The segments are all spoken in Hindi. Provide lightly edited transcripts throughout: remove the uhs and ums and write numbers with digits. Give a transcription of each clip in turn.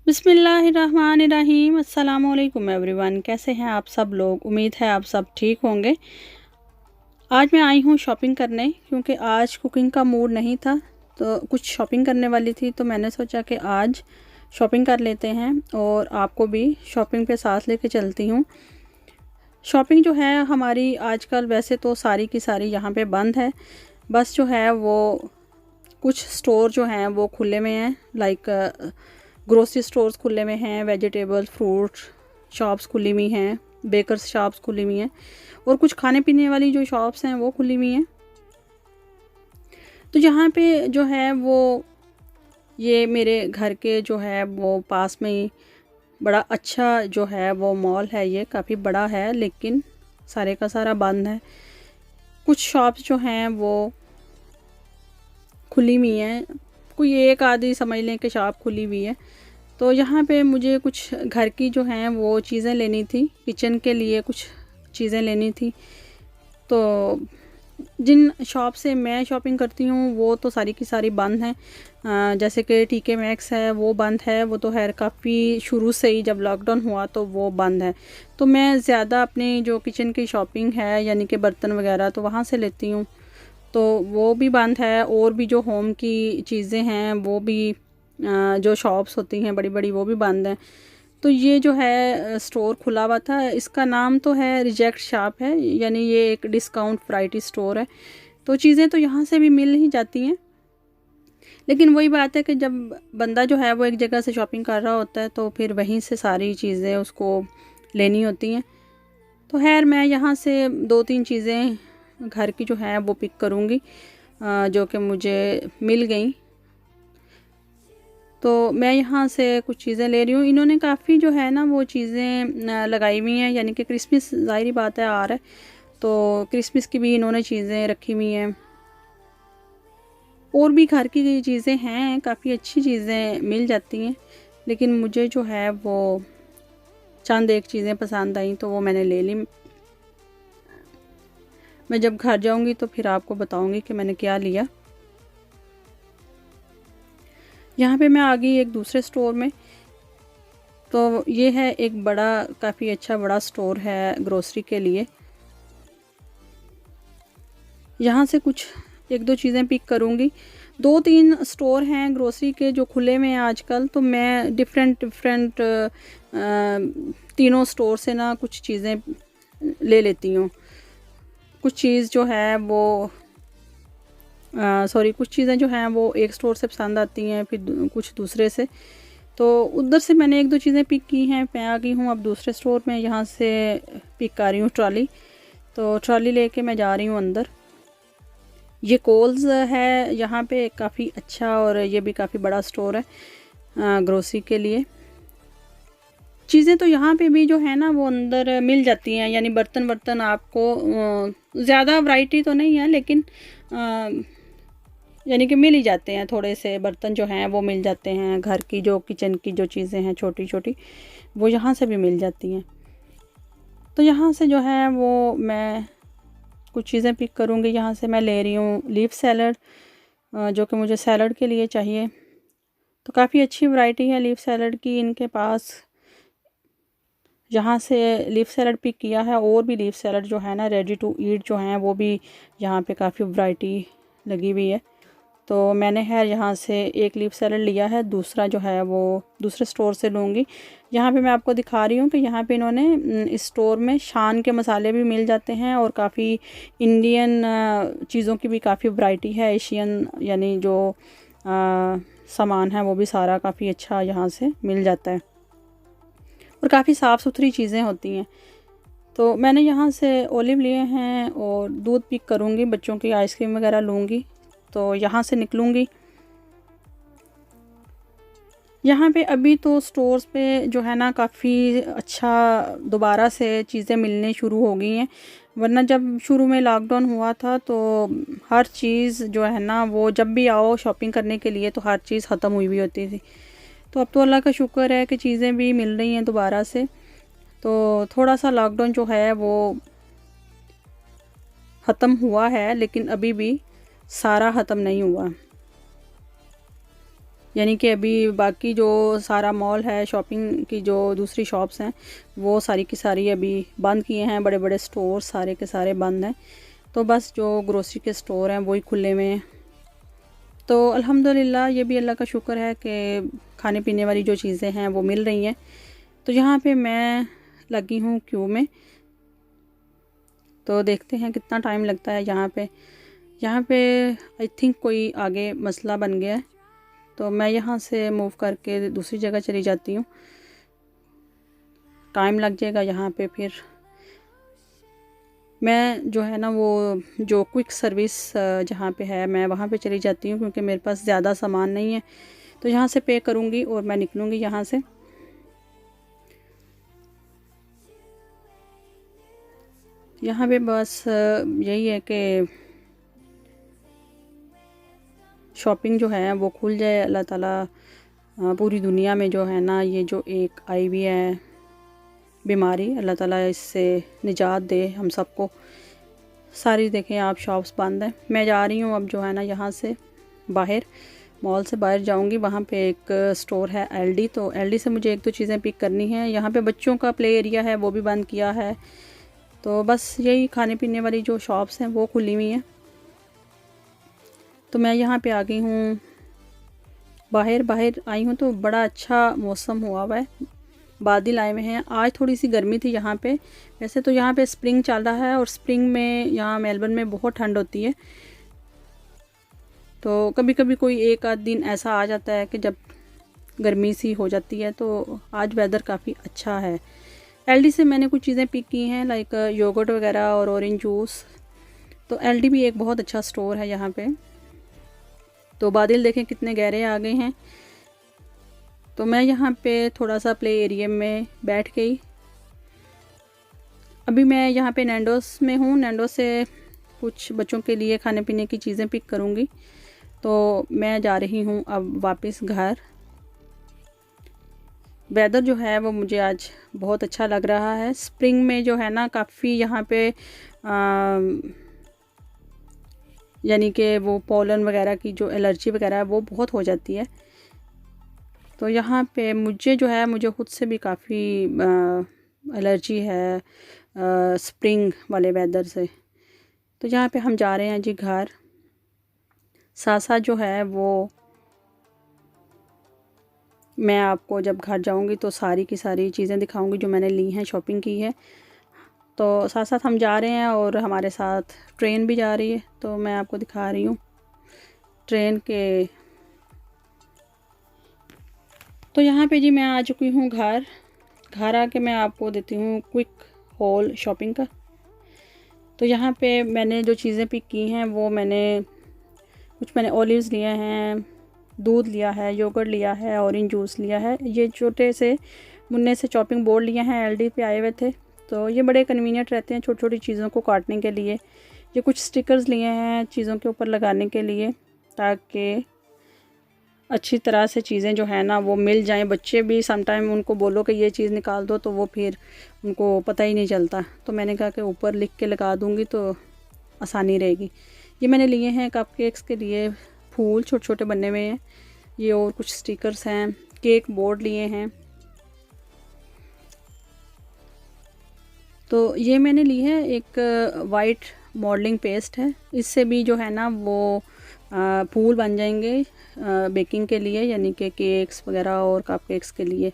बिस्मिल्लाहिर्रहमानिर्रहीम। अस्सलाम वालेकुम एवरीवन, कैसे हैं आप सब लोग। उम्मीद है आप सब ठीक होंगे। आज मैं आई हूँ शॉपिंग करने, क्योंकि आज कुकिंग का मूड नहीं था तो कुछ शॉपिंग करने वाली थी, तो मैंने सोचा कि आज शॉपिंग कर लेते हैं और आपको भी शॉपिंग पे साथ लेके चलती हूँ। शॉपिंग जो है हमारी आजकल वैसे तो सारी की सारी यहाँ पे बंद है, बस जो है वो कुछ स्टोर जो हैं वो खुले में हैं, लाइक ग्रोसरी स्टोर्स खुले में हैं, वेजिटेबल फ्रूट शॉप्स खुली हुई हैं, बेकर्स शॉप्स खुली हुई हैं और कुछ खाने पीने वाली जो शॉप्स हैं वो खुली हुई हैं। तो यहाँ पे जो है वो ये मेरे घर के जो है वो पास में ही बड़ा अच्छा जो है वो मॉल है, ये काफ़ी बड़ा है लेकिन सारे का सारा बंद है। कुछ शॉप्स जो हैं वो खुली हुई हैं, कोई एक आधी समझ लें कि शॉप खुली हुई है। तो यहाँ पे मुझे कुछ घर की जो हैं वो चीज़ें लेनी थी, किचन के लिए कुछ चीज़ें लेनी थी। तो जिन शॉप से मैं शॉपिंग करती हूँ वो तो सारी की सारी बंद हैं। जैसे कि टीके मैक्स है वो बंद है, वो तो खैर काफ़ी शुरू से ही जब लॉकडाउन हुआ तो वो बंद है। तो मैं ज़्यादा अपनी जो किचन की शॉपिंग है यानी कि बर्तन वगैरह तो वहाँ से लेती हूँ, तो वो भी बंद है। और भी जो होम की चीज़ें हैं वो भी जो शॉप्स होती हैं बड़ी बड़ी वो भी बंद हैं। तो ये जो है स्टोर खुला हुआ था, इसका नाम तो है रिजेक्ट शॉप है, यानी ये एक डिस्काउंट वैरायटी स्टोर है। तो चीज़ें तो यहाँ से भी मिल ही जाती हैं, लेकिन वही बात है कि जब बंदा जो है वो एक जगह से शॉपिंग कर रहा होता है तो फिर वहीं से सारी चीज़ें उसको लेनी होती हैं। तो खैर मैं यहाँ से 2-3 चीज़ें घर की जो है वो पिक करूँगी, जो कि मुझे मिल गई। तो मैं यहाँ से कुछ चीज़ें ले रही हूँ। इन्होंने काफ़ी जो है ना वो चीज़ें लगाई हुई हैं, यानी कि क्रिसमस ज़ाहिर बात है आ रहा है, तो क्रिसमस की भी इन्होंने चीज़ें रखी हुई हैं। और भी घर की चीज़ें हैं, काफ़ी अच्छी चीज़ें मिल जाती हैं, लेकिन मुझे जो है वो चंद एक चीज़ें पसंद आई तो वो मैंने ले ली। मैं जब घर जाऊँगी तो फिर आपको बताऊँगी कि मैंने क्या लिया। यहाँ पे मैं आ गई एक दूसरे स्टोर में। तो ये है एक बड़ा, काफ़ी अच्छा बड़ा स्टोर है ग्रोसरी के लिए। यहाँ से कुछ 1-2 चीज़ें पिक करूँगी। 2-3 स्टोर हैं ग्रोसरी के जो खुले में हैं आजकल, तो मैं डिफरेंट तीनों स्टोर से ना कुछ चीज़ें ले लेती हूँ। कुछ चीज़ जो है वो कुछ चीज़ें जो हैं वो एक स्टोर से पसंद आती हैं, फिर कुछ दूसरे से। तो उधर से मैंने 1-2 चीज़ें पिक की हैं। मैं आ गई हूँ अब दूसरे स्टोर में, यहाँ से पिक कर रही हूँ ट्रॉली। तो ट्रॉली लेके मैं जा रही हूँ अंदर। ये कोल्स है यहाँ पे, काफ़ी अच्छा और ये भी काफ़ी बड़ा स्टोर है ग्रोसरी के लिए। चीज़ें तो यहाँ पे भी जो है ना वो अंदर मिल जाती हैं, यानी बर्तन वर्तन आपको ज़्यादा वैरायटी तो नहीं है, लेकिन यानी कि मिल ही जाते हैं। थोड़े से बर्तन जो हैं वो मिल जाते हैं, घर की जो किचन की जो चीज़ें हैं छोटी छोटी वो यहाँ से भी मिल जाती हैं। तो यहाँ से जो है वो मैं कुछ चीज़ें पिक करूँगी। यहाँ से मैं ले रही हूँ लीफ सैलड, जो कि मुझे सैलड के लिए चाहिए। तो काफ़ी अच्छी वैरायटी है लीफ सैलड की इनके पास। यहाँ से लीफ सैलड पिक किया है, और भी लीफ सैलड जो है ना रेडी टू ईट जो हैं वो भी यहाँ पे काफ़ी वैरायटी लगी हुई है। तो मैंने है यहाँ से एक लीफ सैलड लिया है, दूसरा जो है वो दूसरे स्टोर से लूँगी। यहाँ पे मैं आपको दिखा रही हूँ कि यहाँ पे इन्होंने इस स्टोर में शान के मसाले भी मिल जाते हैं, और काफ़ी इंडियन चीज़ों की भी काफ़ी वैरायटी है। एशियन यानी जो सामान है वो भी सारा काफ़ी अच्छा यहाँ से मिल जाता है, और काफ़ी साफ़ सुथरी चीज़ें होती हैं। तो मैंने यहाँ से ओलिव लिए हैं और दूध पिक करूँगी, बच्चों की आइसक्रीम वगैरह लूँगी। तो यहाँ से निकलूँगी। यहाँ पे अभी तो स्टोर्स पे जो है ना काफ़ी अच्छा दोबारा से चीज़ें मिलने शुरू हो गई हैं, वरना जब शुरू में लॉकडाउन हुआ था तो हर चीज़ जो है ना वो जब भी आओ शॉपिंग करने के लिए तो हर चीज़ ख़त्म हुई हुई होती थी। तो अब तो अल्लाह का शुक्र है कि चीज़ें भी मिल रही हैं दोबारा से। तो थोड़ा सा लॉकडाउन जो है वो ख़त्म हुआ है, लेकिन अभी भी सारा ख़त्म नहीं हुआ। यानी कि अभी बाकी जो सारा मॉल है, शॉपिंग की जो दूसरी शॉप्स हैं, वो सारी की सारी अभी बंद किए हैं। बड़े बड़े स्टोर सारे के सारे बंद हैं। तो बस जो ग्रोसरी के स्टोर हैं वही खुले हुए हैं। तो अल्हम्दुलिल्लाह, ये भी अल्लाह का शुक्र है कि खाने पीने वाली जो चीज़ें हैं वो मिल रही हैं। तो यहाँ पे मैं लगी हूँ क्यू में। तो देखते हैं कितना टाइम लगता है यहाँ पे आई थिंक कोई आगे मसला बन गया है, तो मैं यहाँ से मूव करके दूसरी जगह चली जाती हूँ। टाइम लग जाएगा यहाँ पे। फिर मैं जो है ना वो जो क्विक सर्विस जहाँ पे है मैं वहाँ पे चली जाती हूँ, क्योंकि मेरे पास ज़्यादा सामान नहीं है। तो यहाँ से पे करूँगी और मैं निकलूँगी यहाँ से। यहाँ पे बस यही है कि शॉपिंग जो है वो खुल जाए। अल्लाह ताला पूरी दुनिया में जो है ना ये जो एक आई हुई है बीमारी, अल्लाह ताला इससे निजात दे हम सबको। सारी देखें आप शॉप्स बंद हैं। मैं जा रही हूँ अब जो है ना यहाँ से बाहर, मॉल से बाहर जाऊँगी। वहाँ पे एक स्टोर है एलडी, तो एलडी से मुझे एक दो चीज़ें पिक करनी है। यहाँ पे बच्चों का प्ले एरिया है वो भी बंद किया है। तो बस यही खाने पीने वाली जो शॉप्स हैं वो खुली हुई हैं। तो मैं यहाँ पे आ गई हूँ, बाहर आई हूँ। तो बड़ा अच्छा मौसम हुआ है, बादल आए हुए हैं। आज थोड़ी सी गर्मी थी यहाँ पे। वैसे तो यहाँ पे स्प्रिंग चल रहा है और स्प्रिंग में यहाँ मेलबर्न में बहुत ठंड होती है। तो कभी कभी कोई एक आध दिन ऐसा आ जाता है कि जब गर्मी सी हो जाती है। तो आज वेदर काफ़ी अच्छा है। एलडी से मैंने कुछ चीज़ें पिक की हैं, लाइक योगर्ट वगैरह और ऑरेंज जूस। तो एलडी भी एक बहुत अच्छा स्टोर है यहाँ पे। तो बादल देखें कितने गहरे आ गए हैं। तो मैं यहाँ पे थोड़ा सा प्ले एरिया में बैठ गई। अभी मैं यहाँ पे नैंडोस में हूँ। नैंडोस से कुछ बच्चों के लिए खाने पीने की चीज़ें पिक करूँगी। तो मैं जा रही हूँ अब वापस घर। वेदर जो है वो मुझे आज बहुत अच्छा लग रहा है। स्प्रिंग में जो है ना काफ़ी यहाँ पे यानी कि वो पोलन वगैरह की जो एलर्जी वगैरह है वो बहुत हो जाती है। तो यहाँ पे मुझे जो है मुझे खुद से भी काफ़ी एलर्जी है स्प्रिंग वाले वेदर से। तो यहाँ पे हम जा रहे हैं जी घर। साथ साथ जो है वो मैं आपको जब घर जाऊँगी तो सारी की सारी चीज़ें दिखाऊँगी जो मैंने ली हैं, शॉपिंग की है। तो साथ साथ हम जा रहे हैं और हमारे साथ ट्रेन भी जा रही है। तो मैं आपको दिखा रही हूँ ट्रेन के। तो यहाँ पे जी मैं आ चुकी हूँ घर आके मैं आपको देती हूँ क्विक हॉल शॉपिंग का। तो यहाँ पे मैंने जो चीज़ें पिक की हैं वो मैंने ऑलिव्स लिए हैं, दूध लिया है, योगर्ट लिया है, ऑरेंज जूस लिया है। ये छोटे से मुन्ने से चॉपिंग बोर्ड लिए हैं, एलडी पे आए हुए थे। तो ये बड़े कन्वीनियंट रहते हैं छोटी छोटी चीज़ों को काटने के लिए। ये कुछ स्टिकर्स लिए हैं चीज़ों के ऊपर लगाने के लिए, ताकि अच्छी तरह से चीज़ें जो है ना वो मिल जाएं। बच्चे भी समटाइम उनको बोलो कि ये चीज़ निकाल दो तो वो फिर उनको पता ही नहीं चलता। तो मैंने कहा कि ऊपर लिख के लगा दूँगी तो आसानी रहेगी। ये मैंने लिए हैं कपकेक्स के लिए फूल छोटे छोटे बनने हुए हैं ये, और कुछ स्टिकर्स हैं। केक बोर्ड लिए हैं। तो ये मैंने ली है एक वाइट मॉडलिंग पेस्ट है। इससे भी जो है ना वो फूल बन जाएंगे बेकिंग के लिए, यानी कि केक्स वगैरह और कपकेक्स के लिए।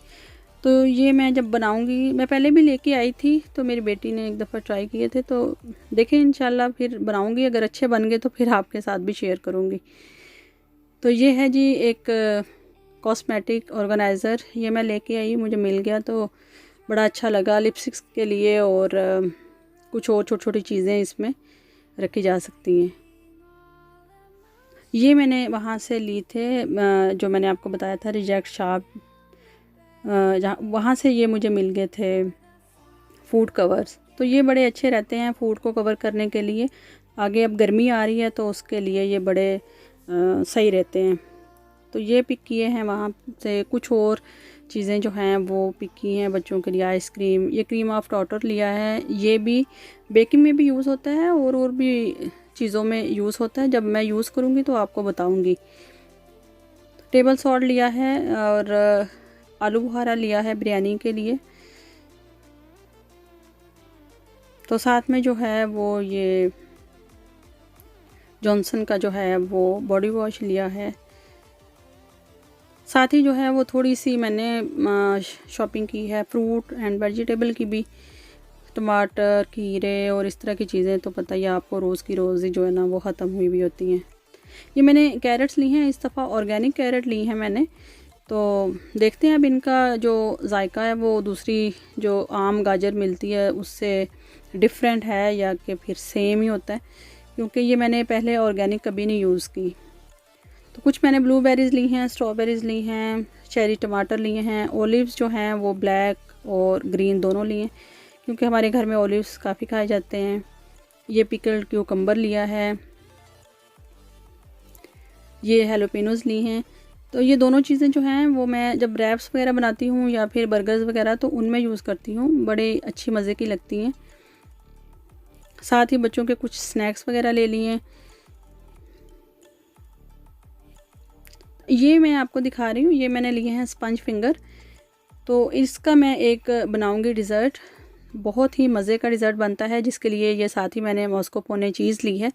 तो ये मैं जब बनाऊंगी, मैं पहले भी लेके आई थी तो मेरी बेटी ने एक दफ़ा ट्राई किए थे। तो देखें इंशाल्लाह फिर बनाऊंगी, अगर अच्छे बन गए तो फिर आपके साथ भी शेयर करूंगी। तो ये है जी एक कॉस्मेटिक ऑर्गेनाइज़र, ये मैं लेके आई, मुझे मिल गया तो बड़ा अच्छा लगा। लिपस्टिक्स के लिए और कुछ और छोटी छोटी चीज़ें इसमें रखी जा सकती हैं। ये मैंने वहाँ से ली थे जो मैंने आपको बताया था रिजेक्ट शॉप, जहाँ वहाँ से ये मुझे मिल गए थे फूड कवर्स। तो ये बड़े अच्छे रहते हैं फूड को कवर करने के लिए। आगे अब गर्मी आ रही है तो उसके लिए ये बड़े सही रहते हैं। तो ये पिक किए हैं वहाँ से। कुछ और चीज़ें जो हैं वो पिक की हैं बच्चों के लिए। आइसक्रीम, ये क्रीम ऑफ टॉटर लिया है। ये भी बेकिंग में भी यूज़ होता है और भी चीज़ों में यूज़ होता है। जब मैं यूज़ करूँगी तो आपको बताऊँगी। टेबल सॉल्ट लिया है और आलू बुखारा लिया है बिरयानी के लिए। तो साथ में जो है वो ये जॉनसन का जो है वो बॉडी वॉश लिया है। साथ ही जो है वो थोड़ी सी मैंने शॉपिंग की है फ्रूट एंड वेजिटेबल की भी, टमाटर, खीरे और इस तरह की चीज़ें। तो पता ही आपको रोज़ की रोज़ ही जो है ना वो ख़त्म हुई भी होती हैं। ये मैंने कैरेट्स ली हैं, इस दफ़ा ऑर्गेनिक कैरेट ली हैं मैंने। तो देखते हैं अब इनका जो जायका है वो दूसरी जो आम गाजर मिलती है उससे डिफरेंट है या कि फिर सेम ही होता है, क्योंकि ये मैंने पहले ऑर्गेनिक कभी नहीं यूज़ की। तो कुछ मैंने ब्लूबेरीज़ ली हैं, स्ट्रॉबेरीज़ ली हैं, चेरी टमाटर लिए हैं, ओलिव्स जो हैं वो ब्लैक और ग्रीन दोनों लिए, क्योंकि हमारे घर में ओलिव्स काफ़ी खाए जाते हैं। ये पिकल्ड क्यूकम्बर लिया है, ये हैलोपिनोज़ ली हैं। तो ये दोनों चीज़ें जो हैं वो मैं जब रैप्स वगैरह बनाती हूँ या फिर बर्गर्स वगैरह तो उनमें यूज़ करती हूँ, बड़े अच्छी मज़े की लगती हैं। साथ ही बच्चों के कुछ स्नैक्स वगैरह ले लिए। ये मैं आपको दिखा रही हूँ, ये मैंने लिए हैं स्पंज फिंगर। तो इसका मैं एक बनाऊँगी डिज़र्ट, बहुत ही मज़े का डिज़र्ट बनता है, जिसके लिए ये साथ ही मैंने मस्कारपोने चीज़ ली है।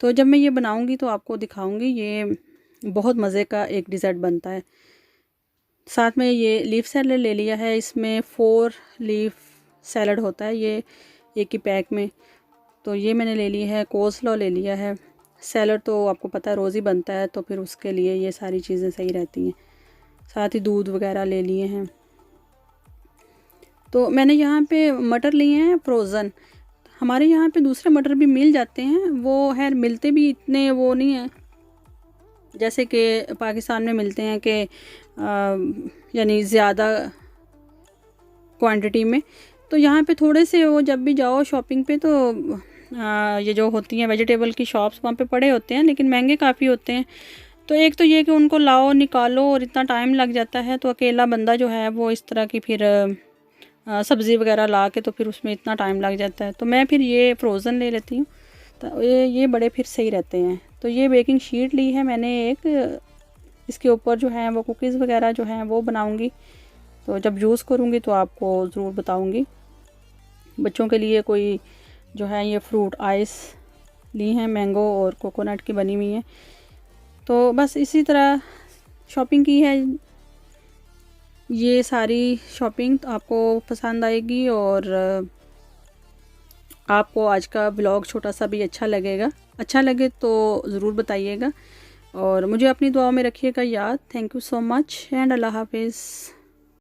तो जब मैं ये बनाऊँगी तो आपको दिखाऊँगी, ये बहुत मज़े का एक डिज़र्ट बनता है। साथ में ये लीफ सैलड ले लिया है, इसमें 4 लीफ सैलड होता है ये एक ही पैक में। तो ये मैंने ले ली है। कोस्लॉ ले लिया है। सैलड तो आपको पता है रोज़ ही बनता है, तो फिर उसके लिए ये सारी चीज़ें सही रहती हैं। साथ ही दूध वगैरह ले लिए हैं। तो मैंने यहाँ पे मटर लिए हैं फ्रोज़न। हमारे यहाँ पे दूसरे मटर भी मिल जाते हैं, वो खैर मिलते भी इतने वो नहीं हैं जैसे कि पाकिस्तान में मिलते हैं कि यानी ज़्यादा क्वांटिटी में। तो यहाँ पे थोड़े से वो जब भी जाओ शॉपिंग पे तो ये जो होती हैं वेजिटेबल की शॉप्स वहाँ पे पड़े होते हैं, लेकिन महंगे काफ़ी होते हैं। तो एक तो ये कि उनको लाओ निकालो और इतना टाइम लग जाता है, तो अकेला बंदा जो है वो इस तरह की फिर सब्ज़ी वगैरह ला के तो फिर उसमें इतना टाइम लग जाता है। तो मैं फिर ये फ्रोज़न ले लेती हूँ, तो ये बड़े फिर सही रहते हैं। तो ये बेकिंग शीट ली है मैंने एक, इसके ऊपर जो है वो कुकीज़ वगैरह जो हैं वो बनाऊँगी। तो जब यूज़ करूँगी तो आपको ज़रूर बताऊँगी। बच्चों के लिए कोई जो है ये फ्रूट आइस ली हैं, मैंगो और कोकोनट की बनी हुई है। तो बस इसी तरह शॉपिंग की है। ये सारी शॉपिंग आपको पसंद आएगी और आपको आज का व्लॉग छोटा सा भी अच्छा लगेगा। अच्छा लगे तो ज़रूर बताइएगा और मुझे अपनी दुआ में रखिएगा याद। Thank you so much and अल्लाह हाफिज़।